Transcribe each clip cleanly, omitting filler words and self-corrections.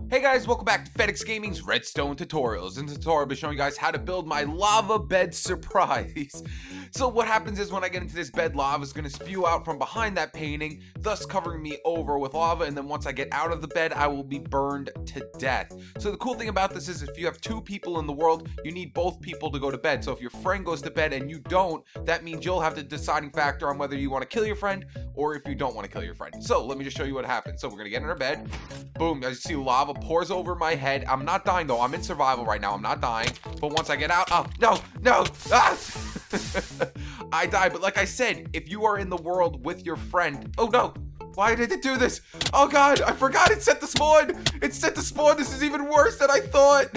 Hey guys, welcome back to FedEx Gaming's Redstone Tutorials. In this tutorial, I'll be showing you guys how to build my lava bed surprise. So what happens is when I get into this bed, lava is going to spew out from behind that painting, thus covering me over with lava, and then once I get out of the bed, I will be burned to death. So the cool thing about this is if you have two people in the world, you need both people to go to bed. So if your friend goes to bed and you don't, that means you'll have the deciding factor on whether you want to kill your friend or if you don't want to kill your friend. So let me just show you what happens. So we're going to get in our bed. Boom, as you see, lava pours over my head. I'm not dying though. I'm in survival right now. I'm not dying. But once I get out, oh, no. Ah! I die. But like I said, if you are in the world with your friend, oh no. Why did it do this? Oh God, I forgot it set the spawn. It set the spawn. This is even worse than I thought.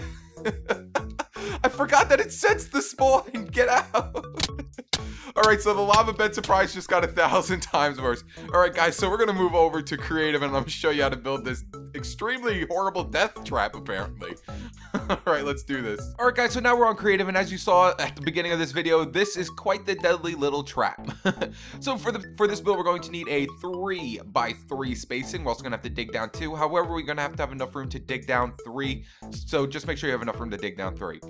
I forgot that it sets the spawn. Get out. Alright, so the lava bed surprise just got 1,000 times worse. Alright guys, so we're going to move over to creative and I'm going to show you how to build this extremely horrible death trap apparently. Alright, let's do this. Alright guys, so now we're on creative and as you saw at the beginning of this video, this is quite the deadly little trap. So for this build, we're going to need a 3x3 spacing. We're also going to have to dig down 2. However, we're going to have enough room to dig down 3. So just make sure you have enough room to dig down 3.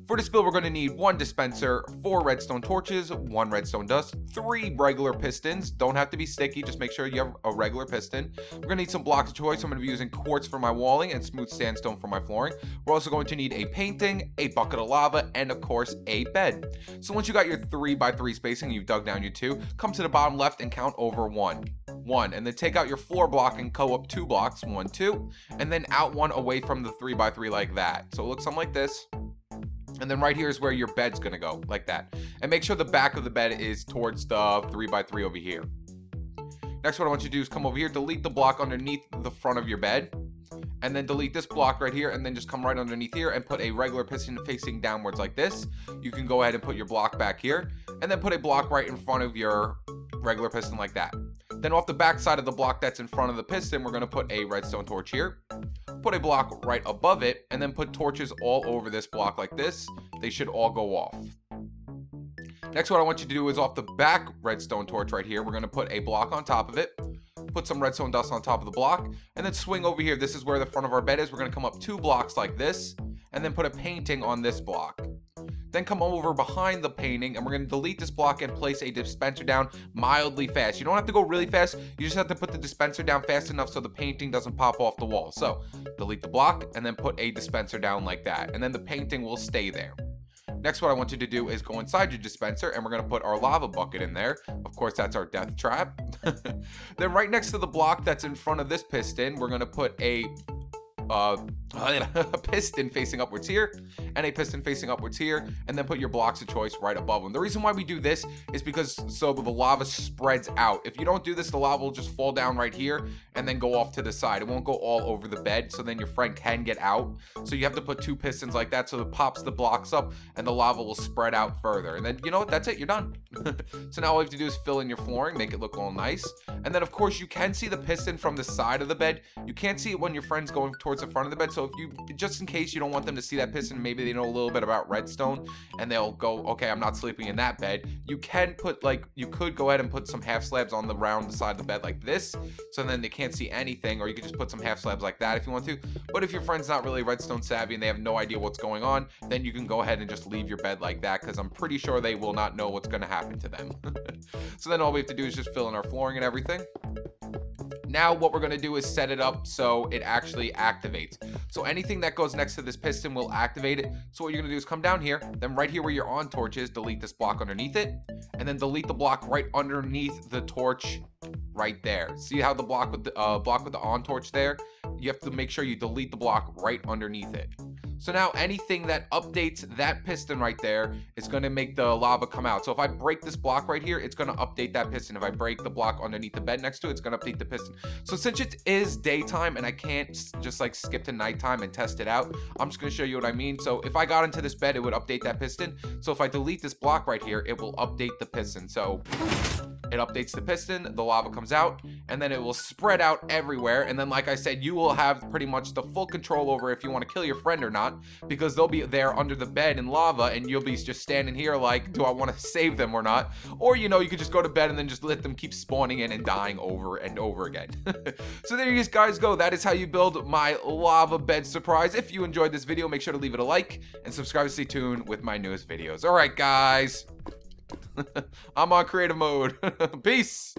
For this build, we're going to need 1 dispenser, 4 redstone torches, 1 redstone dust, 3 regular pistons. Don't have to be sticky, just make sure you have a regular piston. We're going to need some blocks of choice. I'm going to be using quartz for my walling and smooth sandstone for my flooring. We're also going to need a painting, a bucket of lava, and of course, a bed. So once you got your 3x3 spacing, you've dug down your 2, come to the bottom left and count over 1. 1, and then take out your floor block and go up 2 blocks, 1, 2, and then out 1 away from the 3x3 like that. So it looks something like this. And then right here is where your bed's gonna go, like that. And make sure the back of the bed is towards the 3x3 over here. Next, what I want you to do is come over here, delete the block underneath the front of your bed, and then delete this block right here, and then just come right underneath here and put a regular piston facing downwards like this. You can go ahead and put your block back here, and then put a block right in front of your regular piston like that. Then off the back side of the block that's in front of the piston, we're gonna put a redstone torch here. Put a block right above it, and then put torches all over this block like this. They should all go off. Next, what I want you to do is off the back redstone torch right here, we're going to put a block on top of it, put some redstone dust on top of the block, and then swing over here. This is where the front of our bed is. We're going to come up 2 blocks like this, and then put a painting on this block. Then come over behind the painting, and we're going to delete this block and place a dispenser down mildly fast. You don't have to go really fast. You just have to put the dispenser down fast enough so the painting doesn't pop off the wall. So delete the block and then put a dispenser down like that, and then the painting will stay there. Next, what I want you to do is go inside your dispenser, and we're going to put our lava bucket in there. Of course, that's our death trap. Then right next to the block that's in front of this piston, we're going to put a piston facing upwards here and a piston facing upwards here, and then put your blocks of choice right above them. The reason why we do this is because so the lava spreads out. If you don't do this, the lava will just fall down right here and then go off to the side. It won't go all over the bed, so then your friend can get out. So you have to put 2 pistons like that so it pops the blocks up and the lava will spread out further. And then you know what, that's it, you're done. So now all you have to do is fill in your flooring, make it look all nice. And then of course you can see the piston from the side of the bed. You can't see it when your friend's going towards the front of the bed. So if you, just in case you don't want them to see that piston, maybe they know a little bit about redstone and they'll go, okay, I'm not sleeping in that bed. You can put you could go ahead and put some half slabs on the round side of the bed like this, so then they can't see anything, or you could just put some half slabs like that if you want to. But if your friend's not really redstone savvy and they have no idea what's going on, then you can go ahead and just leave your bed like that, because I'm pretty sure they will not know what's going to happen to them. So then all we have to do is just fill in our flooring and everything. Now what we're going to do is set it up so it actually activates. So anything that goes next to this piston will activate it. So what you're going to do is come down here, then right here where your on torch is, delete this block underneath it, and then delete the block right underneath the torch right there. See how the block with the on torch there? You have to make sure you delete the block right underneath it. So now anything that updates that piston right there is going to make the lava come out. So if I break this block right here, it's going to update that piston. If I break the block underneath the bed next to it, it's going to update the piston. So since it is daytime and I can't just like skip to nighttime and test it out, I'm just going to show you what I mean. So if I got into this bed, it would update that piston. So if I delete this block right here, it will update the piston. So it updates the piston, the lava comes out, and then it will spread out everywhere. And then, like I said, you will have pretty much the full control over if you want to kill your friend or not. not, because they'll be there under the bed in lava, and you'll be just standing here like, do I want to save them or not? Or, you know, you could just go to bed and then just let them keep spawning in and dying over and over again. So there you guys go. That is how you build my lava bed surprise. If you enjoyed this video, make sure to leave it a like and subscribe to stay tuned with my newest videos. All right, guys. I'm on creative mode. Peace.